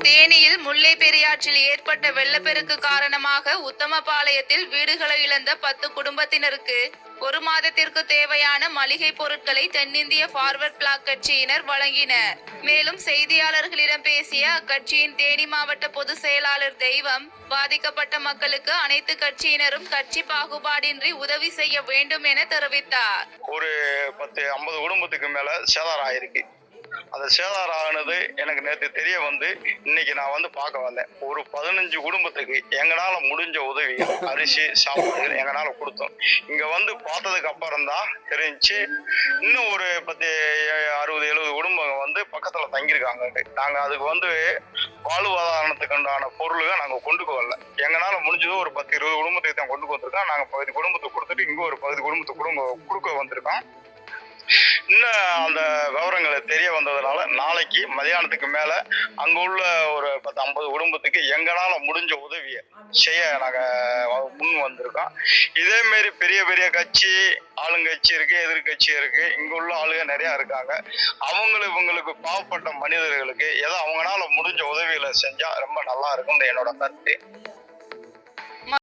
தேனியில் முல்லை பெரியாற்றில் ஏற்பட்ட வெள்ளப்பெருக்கு காரணமாக உத்தமபாளையத்தில் வீடுகளை இழந்த 10 குடும்பத்தினருக்கு 1 மாதத்திற்கு தேவையான மளிகை பொருட்களை தென்னிந்திய பார்வர்ட் பிளாக் கட்சியினர் வழங்கினர். மேலும் செய்தியாளர்களிடம் பேசிய அக்கட்சியின் தேனி மாவட்ட பொதுச் செயலாளர் தெய்வம், பாதிக்கப்பட்ட மக்களுக்கு அனைத்து கட்சியினரும் கட்சி பாகுபாடின்றி உதவி செய்ய வேண்டும் என தெரிவித்தார். ஒரு 50 குடும்பத்துக்கு மேல சேதாரம் ஆயிருக்கு. அந்த சேதாரம் ஆனது எனக்கு நேற்று தெரிய வந்து இன்னைக்கு நான் வந்து பார்க்க வந்தேன். ஒரு 15 குடும்பத்துக்கு எங்களால முடிஞ்ச உதவி அரிசி சாப்பாடுகள் எங்களால கொடுத்தோம். இங்க வந்து பார்த்ததுக்கு அப்புறம் தான் தெரிஞ்சு இன்னும் ஒரு 60-70 குடும்பம் வந்து பக்கத்துல தங்கியிருக்காங்க. நாங்க அதுக்கு வந்து வாழ்வாதாரத்துக்கு உண்டான பொருள்கள் நாங்க கொண்டு வரல. எங்களால முடிஞ்சது ஒரு 10-20 குடும்பத்துக்கு தான் கொண்டு வந்திருக்கோம். நாங்க 10 குடும்பத்துக்கு கொடுத்துட்டு இங்க ஒரு 10 குடும்பத்துக்கு கொடுக்க வந்திருக்கோம். இன்னும் அந்த விவரங்களை தெரிய வந்ததுனால நாளைக்கு மதியானத்துக்கு மேல அங்க உள்ள ஒரு 10-50 குடும்பத்துக்கு எங்களால முடிஞ்ச உதவியை செய்ய நாங்க முன் வந்திருக்கோம். இதே மாதிரி பெரிய பெரிய கட்சி ஆளுங்கட்சி இருக்கு, எதிர்கட்சி இருக்கு, இங்க உள்ள ஆளுங்க நிறைய இருக்காங்க. இவங்களுக்கு பாவப்பட்ட மனிதர்களுக்கு ஏதோ அவங்களால முடிஞ்ச உதவிகளை செஞ்சா ரொம்ப நல்லா இருக்கும் என்னோட கருத்து.